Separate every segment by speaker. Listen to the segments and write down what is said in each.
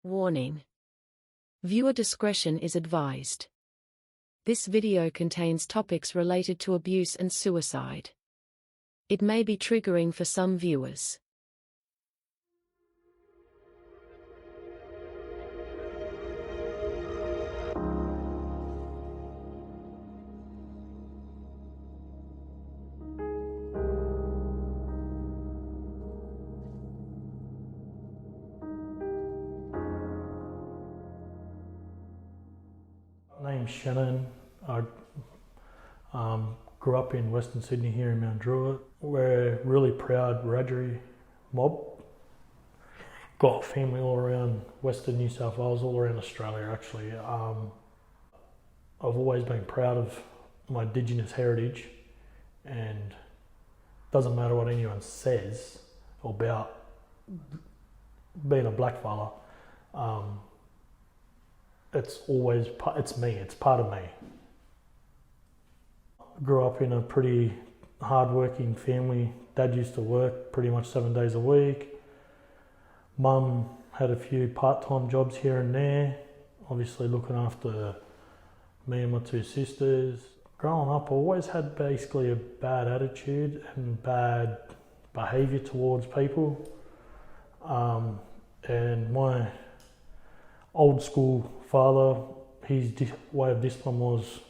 Speaker 1: Warning. Viewer discretion is advised. This video contains topics related to abuse and suicide. It may be triggering for some viewers.
Speaker 2: My name's Shannon. I grew up in Western Sydney here in Mount Druitt. We're a really proud Wiradjuri mob. Got family all around Western New South Wales, all around Australia actually. I've always been proud of my Indigenous heritage, and it doesn't matter what anyone says about being a black fella. It's me, it's part of me. Grew up in a pretty hard-working family. Dad used to work pretty much 7 days a week. Mum had a few part-time jobs here and there, obviously looking after me and my two sisters. Growing up, I always had basically a bad attitude and bad behaviour towards people. And my old school father, his way of discipline was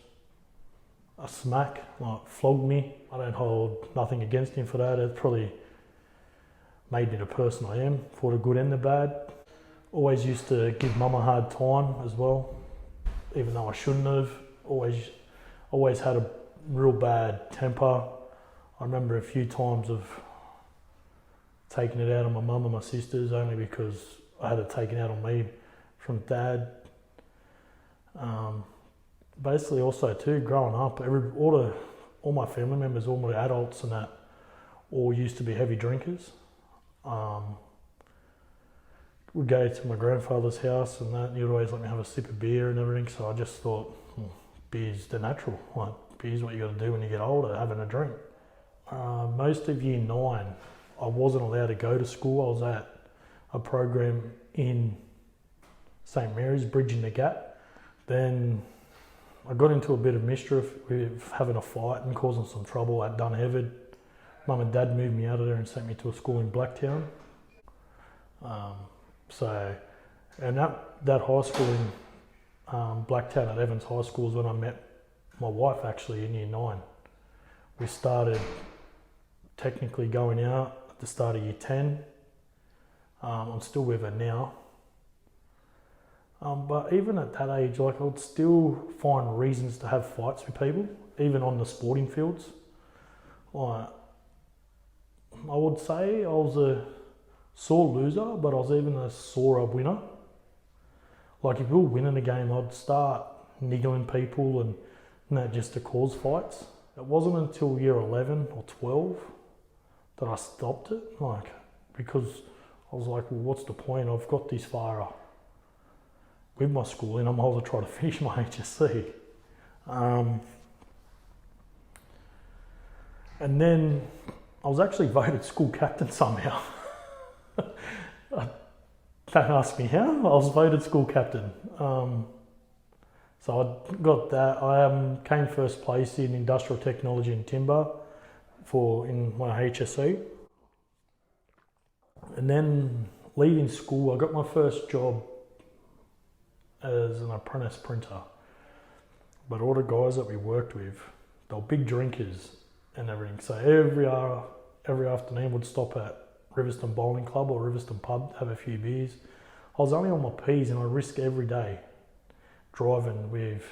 Speaker 2: a smack, like flogged me. I don't hold nothing against him for that. It probably made me the person I am, for the good and the bad. Always used to give mum a hard time as well, even though I shouldn't have. Always had a real bad temper. I remember a few times of taking it out on my mum and my sisters, only because I had it taken out on me from dad. Basically also too, growing up, all my family members, all my adults and that, all used to be heavy drinkers. We'd go to my grandfather's house and that, and he'd always let me have a sip of beer and everything, so I just thought, beer's the natural, like beer's what you got to do when you get older, having a drink. Most of year 9, I wasn't allowed to go to school. I was at a program in St Mary's, bridging the gap. Then I got into a bit of mischief with having a fight and causing some trouble at Dunheved. Mum and Dad moved me out of there and sent me to a school in Blacktown. And that high school in Blacktown at Evans High School is when I met my wife actually in year 9. We started technically going out at the start of year 10. I'm still with her now. But even at that age, like I would still find reasons to have fights with people, even on the sporting fields. Like, I would say I was a sore loser, but I was even a sorer winner. Like if we were winning a game, I'd start niggling people and that just to cause fights. It wasn't until year 11 or 12 that I stopped it, like, because I was like, well, what's the point? I've got this far with my schooling, I might as well try to finish my HSC. And then I was actually voted school captain somehow. Don't ask me how, I was voted school captain. So I got that. I came first place in industrial technology and timber in my HSC. And then leaving school, I got my first job as an apprentice printer. But all the guys that we worked with, they were big drinkers and everything. So every afternoon we'd stop at Riverstone Bowling Club or Riverstone Pub, have a few beers. I was only on my P's and I risk every day driving with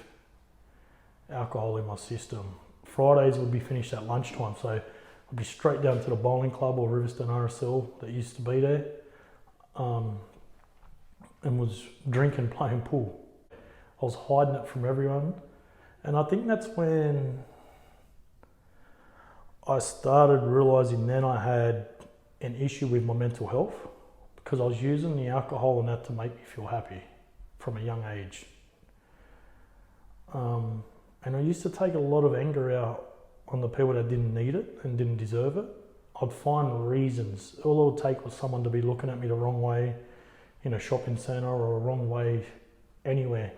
Speaker 2: alcohol in my system. Fridays would be finished at lunchtime, so I'd be straight down to the bowling club or Riverstone RSL that used to be there, and was drinking, playing pool. I was hiding it from everyone, and I think that's when I started realising then I had an issue with my mental health, because I was using the alcohol and that to make me feel happy from a young age. And I used to take a lot of anger out on the people that didn't need it and didn't deserve it. I'd find reasons. All it would take was someone to be looking at me the wrong way in a shopping centre or a wrong way anywhere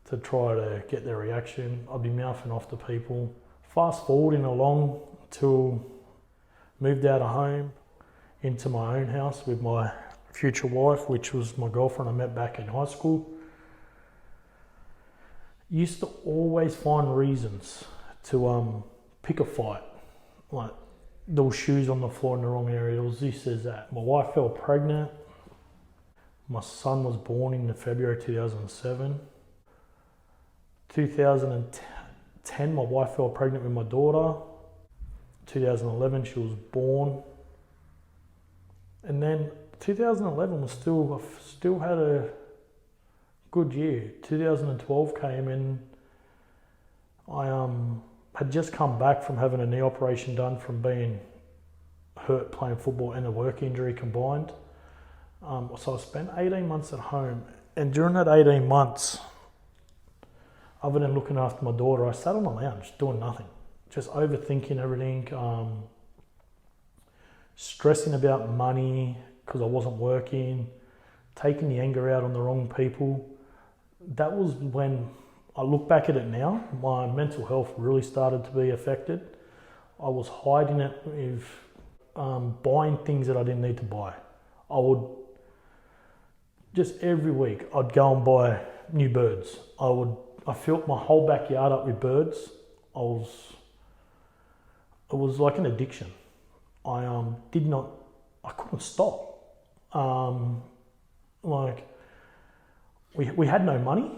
Speaker 2: to try to get their reaction. I'd be mouthing off to people. Fast forwarding along till moved out of home into my own house with my future wife, which was my girlfriend I met back in high school. Used to always find reasons to pick a fight. Like, there were shoes on the floor in the wrong area, there was this, there's that. My wife fell pregnant. My son was born in February 2007. 2010, my wife fell pregnant with my daughter. 2011, she was born. And then 2011 was still had a good year. 2012 came in. I had just come back from having a knee operation done from being hurt playing football and a work injury combined. So I spent 18 months at home, and during that 18 months, other than looking after my daughter, I sat on the lounge doing nothing, just overthinking everything, stressing about money because I wasn't working, taking the anger out on the wrong people. That was when I look back at it now, my mental health really started to be affected. I was hiding it with buying things that I didn't need to buy. I would just every week I'd go and buy new birds. I filled my whole backyard up with birds. It was like an addiction. I couldn't stop. We had no money,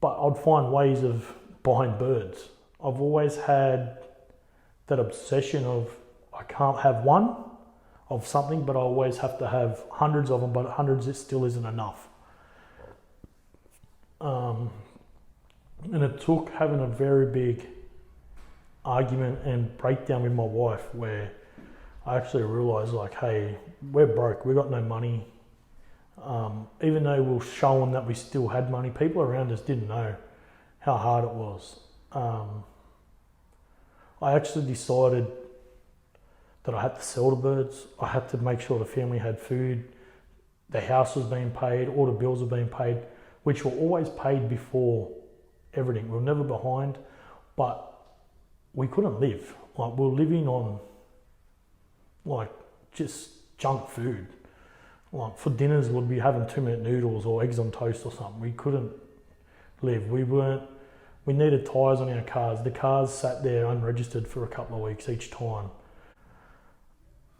Speaker 2: but I'd find ways of buying birds. I've always had that obsession of I can't have one of something, but I always have to have hundreds of them, but hundreds it still isn't enough. And it took having a very big argument and breakdown with my wife where I actually realised, like, hey, we're broke, we got no money. Even though we were showing that we still had money, people around us didn't know how hard it was. I actually decided that I had to sell the birds. I had to make sure the family had food, the house was being paid, all the bills were being paid, which were always paid before everything. We were never behind, but we couldn't live. Like, we were living on like just junk food. Like, for dinners we'd be having 2-minute noodles or eggs on toast or something. We couldn't live. We needed tyres on our cars. The cars sat there unregistered for a couple of weeks each time.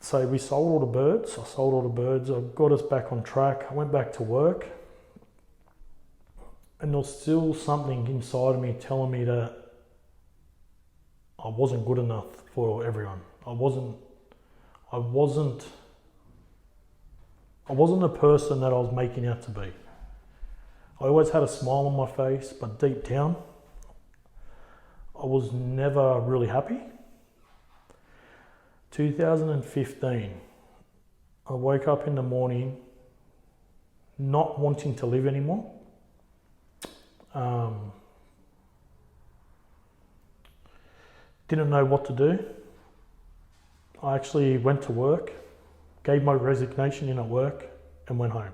Speaker 2: So we sold all the birds. I sold all the birds. I got us back on track. I went back to work. And there was still something inside of me telling me that I wasn't good enough for everyone. I wasn't the person that I was making out to be. I always had a smile on my face, but deep down, I was never really happy. 2015, I woke up in the morning not wanting to live anymore. Didn't know what to do. I actually went to work, gave my resignation in at work and went home.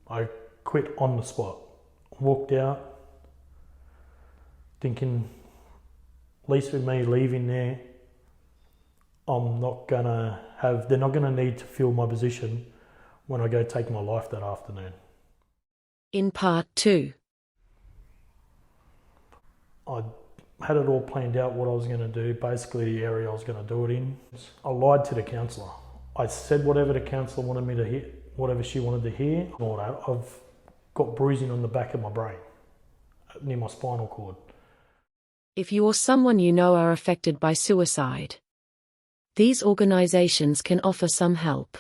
Speaker 2: I quit on the spot. Walked out thinking, at least with me leaving there, they're not gonna need to fill my position when I go take my life that afternoon.
Speaker 1: In part 2.
Speaker 2: I had it all planned out what I was going to do, basically the area I was going to do it in. I lied to the counsellor. I said whatever the counsellor wanted me to hear, whatever she wanted to hear. All that. I've got bruising on the back of my brain, near my spinal cord.
Speaker 1: If you or someone you know are affected by suicide, these organisations can offer some help.